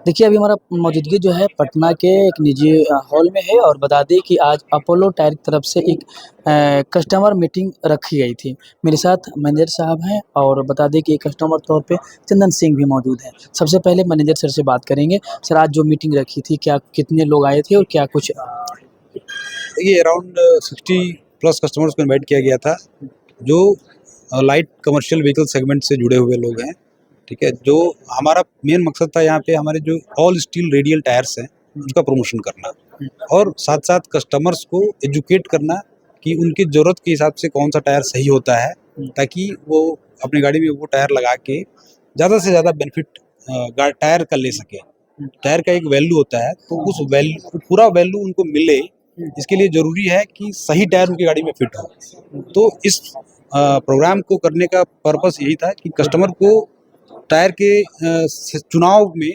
देखिए, अभी हमारा मौजूदगी जो है पटना के एक निजी हॉल में है और बता दें कि आज अपोलो टायर की तरफ से एक कस्टमर मीटिंग रखी गई थी। मेरे साथ मैनेजर साहब हैं और बता दें कि कस्टमर तौर पे चंदन सिंह भी मौजूद हैं। सबसे पहले मैनेजर सर से बात करेंगे। सर, आज जो मीटिंग रखी थी, क्या कितने लोग आए थे और क्या कुछ देखिए अराउंड 60 प्लस कस्टमर्स को इनवाइट किया गया था जो लाइट कमर्शियल व्हीकल सेगमेंट से जुड़े हुए लोग हैं। ठीक है, जो हमारा मेन मकसद था यहाँ पे हमारे जो ऑल स्टील रेडियल टायर्स हैं उसका प्रमोशन करना और साथ साथ कस्टमर्स को एजुकेट करना कि उनकी ज़रूरत के हिसाब से कौन सा टायर सही होता है, ताकि वो अपनी गाड़ी में वो टायर लगा के ज़्यादा से ज़्यादा बेनिफिट टायर का ले सके। टायर का एक वैल्यू होता है, तो उस वैल्यू पूरा वैल्यू उनको मिले, इसके लिए ज़रूरी है कि सही टायर उनकी गाड़ी में फिट हो। तो इस प्रोग्राम को करने का पर्पस यही था कि कस्टमर को टायर के चुनाव में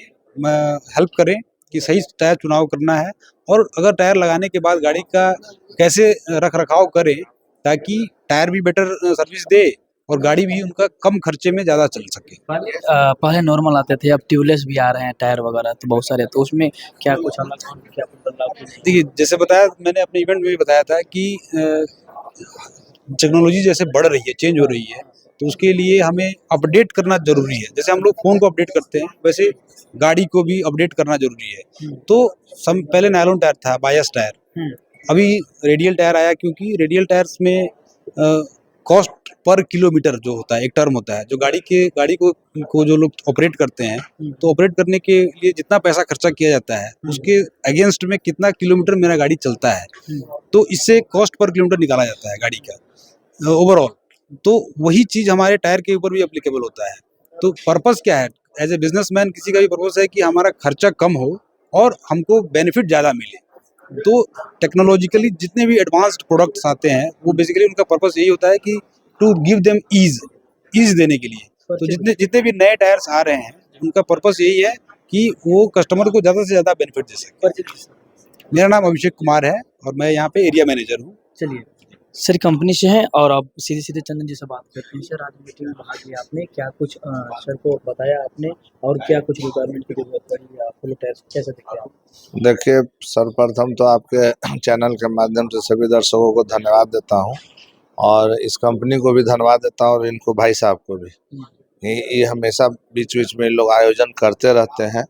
हेल्प करें कि सही टायर चुनाव करना है, और अगर टायर लगाने के बाद गाड़ी का कैसे रख रखाव करें ताकि टायर भी बेटर सर्विस दे और गाड़ी भी उनका कम खर्चे में ज़्यादा चल सके। पहले नॉर्मल आते थे, अब ट्यूबलेस भी आ रहे हैं टायर वगैरह तो बहुत सारे, तो उसमें क्या कुछ अलग क्या कुछ बदलाव की गई? देखिए, जैसे बताया मैंने अपने इवेंट में भी बताया था कि टेक्नोलॉजी जैसे बढ़ रही है, चेंज हो रही है, तो उसके लिए हमें अपडेट करना ज़रूरी है। जैसे हम लोग फ़ोन को अपडेट करते हैं, वैसे गाड़ी को भी अपडेट करना ज़रूरी है। तो सम पहले नायलॉन टायर था, बायस टायर, अभी रेडियल टायर आया, क्योंकि रेडियल टायर्स में कॉस्ट पर किलोमीटर जो होता है, एक टर्म होता है, जो गाड़ी को जो लोग ऑपरेट करते हैं, तो ऑपरेट करने के लिए जितना पैसा खर्चा किया जाता है, उसके अगेंस्ट में कितना किलोमीटर मेरा गाड़ी चलता है, तो इससे कॉस्ट पर किलोमीटर निकाला जाता है गाड़ी का ओवरऑल। तो वही चीज़ हमारे टायर के ऊपर भी एप्लीकेबल होता है। तो पर्पस क्या है, एज ए बिजनेसमैन किसी का भी पर्पस है कि हमारा खर्चा कम हो और हमको बेनिफिट ज़्यादा मिले। तो टेक्नोलॉजिकली जितने भी एडवांस्ड प्रोडक्ट्स आते हैं, वो बेसिकली उनका पर्पस यही होता है कि टू गिव देम ईज देने के लिए। तो जितने जितने भी नए टायर्स आ रहे हैं, उनका पर्पस यही है कि वो कस्टमर को ज़्यादा से ज़्यादा बेनिफिट दे सके। मेरा नाम अभिषेक कुमार है और मैं यहाँ पे एरिया मैनेजर हूँ। चलिए, सर कंपनी से हैं और आप सीधे-सीधे चंदन जी से बात करते हैं। सर, आज मीटिंग में भाग लिया आपने, क्या कुछ सर को बताया आपने और क्या कुछ रिक्वायरमेंट की ज़रूरत पड़ी या अपोलो टायर्स कैसे दिखते हैं आप? देखिए, सर्वप्रथम तो आपके चैनल के माध्यम से सभी दर्शकों को धन्यवाद देता हूँ और इस कंपनी को भी धन्यवाद देता हूँ और इनको भाई साहब को भी। ये हमेशा बीच-बीच में लोग आयोजन करते रहते हैं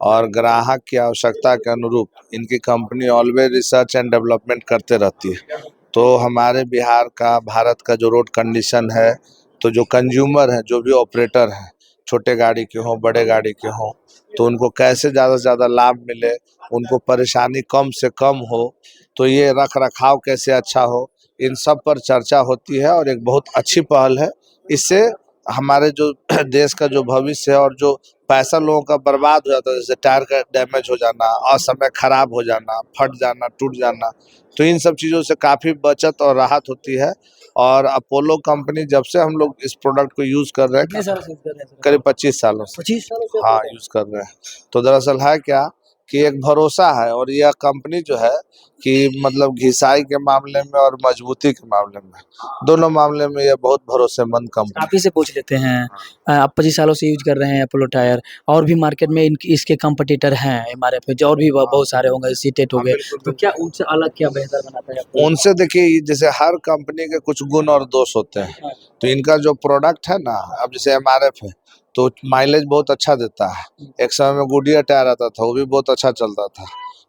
और ग्राहक की आवश्यकता के अनुरूप इनकी company always research and development करते रहती है। तो हमारे बिहार का, भारत का जो रोड कंडीशन है, तो जो कंज्यूमर हैं, जो भी ऑपरेटर हैं, छोटे गाड़ी के हों, बड़े गाड़ी के हों, तो उनको कैसे ज़्यादा से ज़्यादा लाभ मिले, उनको परेशानी कम से कम हो, तो ये रख-रखाव कैसे अच्छा हो, इन सब पर चर्चा होती है और एक बहुत अच्छी पहल है। इससे हमारे जो देश का जो भविष्य है और जो पैसा लोगों का बर्बाद हो जाता है, जैसे टायर का डैमेज हो जाना, असमय खराब हो जाना, फट जाना, टूट जाना, तो इन सब चीज़ों से काफ़ी बचत और राहत होती है। और अपोलो कंपनी जब से हम लोग इस प्रोडक्ट को यूज़ कर रहे कितने हैं, साल से यूज़ कर रहे हैं सर? करीब 25 सालों से। 25 सालों से हाँ, यूज़ यूज़ कर रहे हैं। तो दरअसल है क्या कि एक भरोसा है और यह कंपनी जो है कि मतलब घिसाई के मामले में और मजबूती के मामले में, दोनों मामले में यह बहुत भरोसेमंद कंपनी आप ही से पूछ लेते हैं। आप 25 सालों से यूज़ कर रहे हैं अपोलो टायर और भी मार्केट में इनकी इसके कॉम्पिटिटर हैं एमआरएफ जो और भी बहुत सारे होंगे, सीटेट हो है। गए, बिल्कुल, तो बिल्कुल। क्या उनसे अलग क्या बेहतर बनाता है अपोलो? उनसे देखिए, जैसे हर कंपनी के कुछ गुण और दोष होते हैं, तो इनका जो प्रोडक्ट है ना, अब जैसे एमआरएफ है, तो माइलेज बहुत अच्छा देता है। एक समय में गुडियर टायर आता था, वो भी बहुत अच्छा चलता था।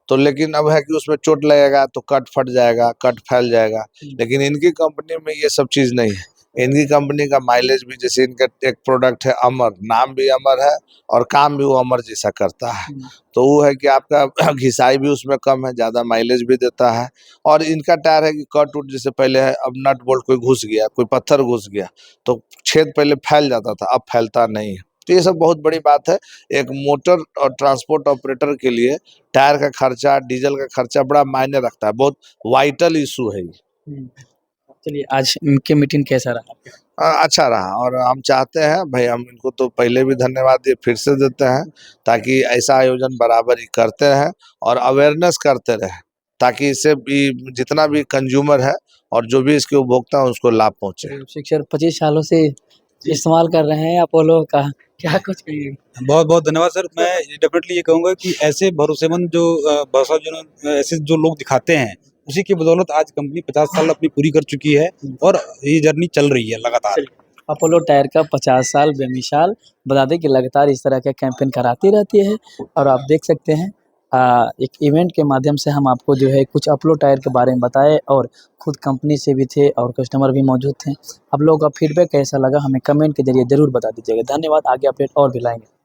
तो लेकिन अब है कि उसमें चोट लगेगा तो कट फट जाएगा, कट फैल जाएगा। लेकिन इनकी कंपनी में ये सब चीज़ नहीं है। इनकी कंपनी का माइलेज भी, जैसे इनका एक प्रोडक्ट है अमर, नाम भी अमर है और काम भी वो अमर जैसा करता है। तो वो है कि आपका घिसाई भी उसमें कम है, ज़्यादा माइलेज भी देता है। और इनका टायर है कि कट उट जैसे पहले है, अब नट बोल्ट कोई घुस गया, कोई पत्थर घुस गया, तो छेद पहले फैल जाता था, अब फैलता नहीं है। तो ये सब बहुत बड़ी बात है। एक मोटर और ट्रांसपोर्ट ऑपरेटर के लिए टायर का खर्चा, डीजल का खर्चा बड़ा मायने रखता है, बहुत वाइटल इशू है ये। चलिए, आज इनके मीटिंग कैसा रहा? अच्छा रहा और हम चाहते हैं भाई, हम इनको तो पहले भी धन्यवाद दिए, फिर से देते हैं, ताकि ऐसा आयोजन बराबर ही करते रहें और अवेयरनेस करते रहें, ताकि इससे भी जितना भी कंज्यूमर है और जो भी इसके उपभोक्ता हैं उसको लाभ पहुँचे। शिक्षक 25 सालों से इस्तेमाल कर रहे हैं अपोलो का, क्या कुछ कहिए? बहुत बहुत धन्यवाद सर। मैं डेफिनेटली ये कहूँगा कि ऐसे भरोसेमंद जो भरोसा जो ऐसे जो लोग दिखाते हैं, उसी की बदौलत आज कंपनी 50 साल अपनी पूरी कर चुकी है और ये जर्नी चल रही है लगातार। अपोलो टायर का 50 साल बेमिसाल। बता दें कि लगातार इस तरह के कैंपेन कराती रहती है और आप देख सकते हैं एक इवेंट के माध्यम से हम आपको जो है कुछ अपोलो टायर के बारे में बताए और खुद कंपनी से भी थे और कस्टमर भी मौजूद थे। आप लोगों का फीडबैक कैसा लगा हमें कमेंट के ज़रिए ज़रूर बता दीजिएगा। धन्यवाद, आगे अपडेट और भी लाएँगे।